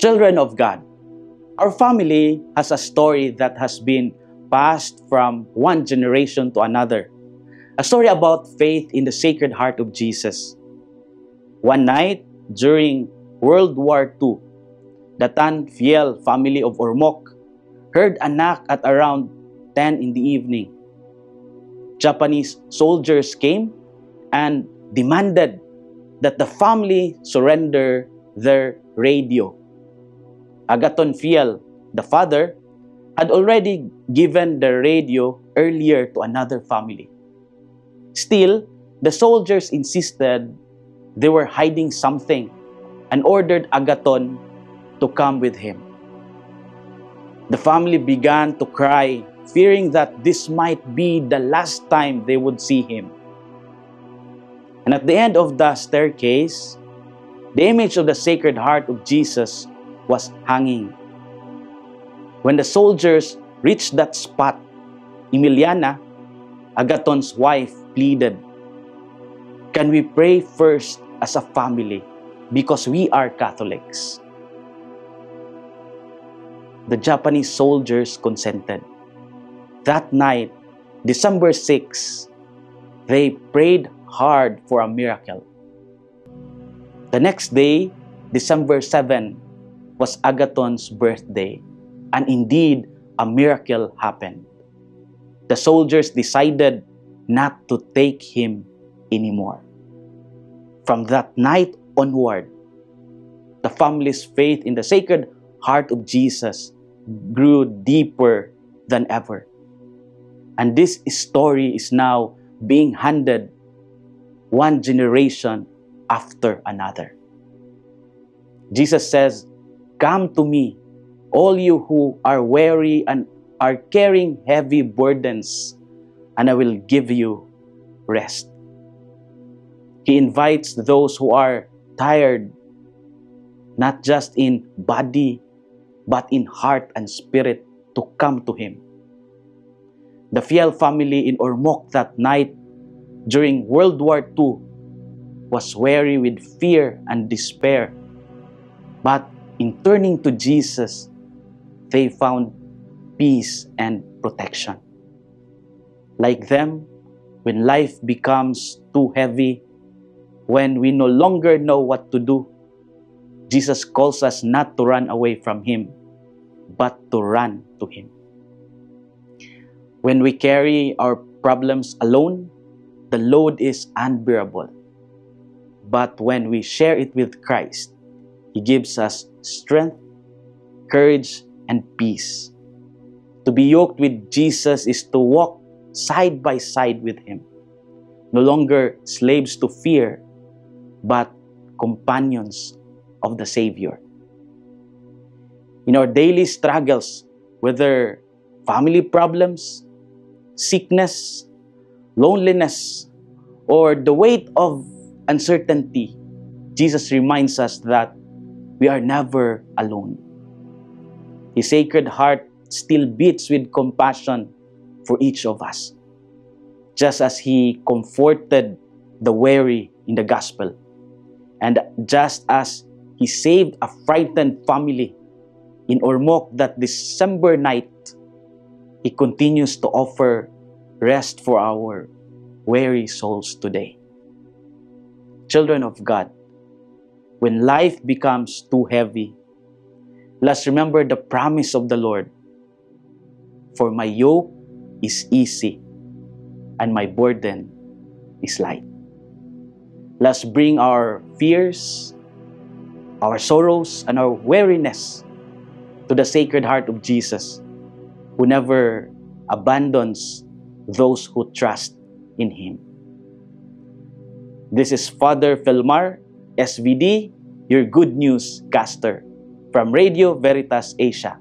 Children of God, our family has a story that has been passed from one generation to another. A story about faith in the Sacred Heart of Jesus. One night during World War II, the Tan Fiel family of Ormoc heard a knock at around 10 in the evening. Japanese soldiers came and demanded that the family surrender their radio. Agaton Fiel, the father, had already given the radio earlier to another family. Still, the soldiers insisted they were hiding something and ordered Agaton to come with him. The family began to cry, fearing that this might be the last time they would see him. And at the end of the staircase, the image of the Sacred Heart of Jesus was hanging. When the soldiers reached that spot, Emiliana, Agaton's wife, pleaded, "Can we pray first as a family because we are Catholics?" The Japanese soldiers consented. That night, December 6, they prayed hard for a miracle. The next day, December 7, was Agaton's birthday, and indeed, a miracle happened. The soldiers decided not to take him anymore. From that night onward, the family's faith in the Sacred Heart of Jesus grew deeper than ever. And this story is now being handed one generation after another. Jesus says, "Come to me, all you who are weary and are carrying heavy burdens, and I will give you rest." He invites those who are tired, not just in body, but in heart and spirit, to come to Him. The Fiel family in Ormoc that night during World War II was weary with fear and despair. But in turning to Jesus, they found peace and protection. Like them, when life becomes too heavy, when we no longer know what to do, Jesus calls us not to run away from Him, but to run to Him. When we carry our problems alone, the load is unbearable. But when we share it with Christ, He gives us strength, courage, and peace. To be yoked with Jesus is to walk side by side with Him, no longer slaves to fear, but companions of the Savior. In our daily struggles, whether family problems, sickness, loneliness, or the weight of uncertainty, Jesus reminds us that we are never alone. His Sacred Heart still beats with compassion for each of us, just as He comforted the weary in the Gospel, and just as He saved a frightened family in Ormoc that December night, He continues to offer rest for our weary souls today. Children of God, when life becomes too heavy, let's remember the promise of the Lord. "For my yoke is easy, and my burden is light." Let's bring our fears, our sorrows, and our weariness to the Sacred Heart of Jesus, who never abandons those who trust in Him. This is Father Felmar, SVD, your Good News caster, from Radio Veritas Asia,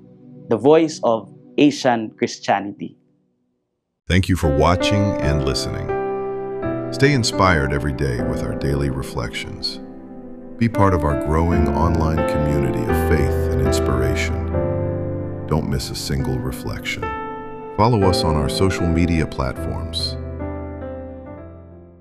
the voice of Asian Christianity. Thank you for watching and listening. Stay inspired every day with our daily reflections. Be part of our growing online community of faith and inspiration. Don't miss a single reflection. Follow us on our social media platforms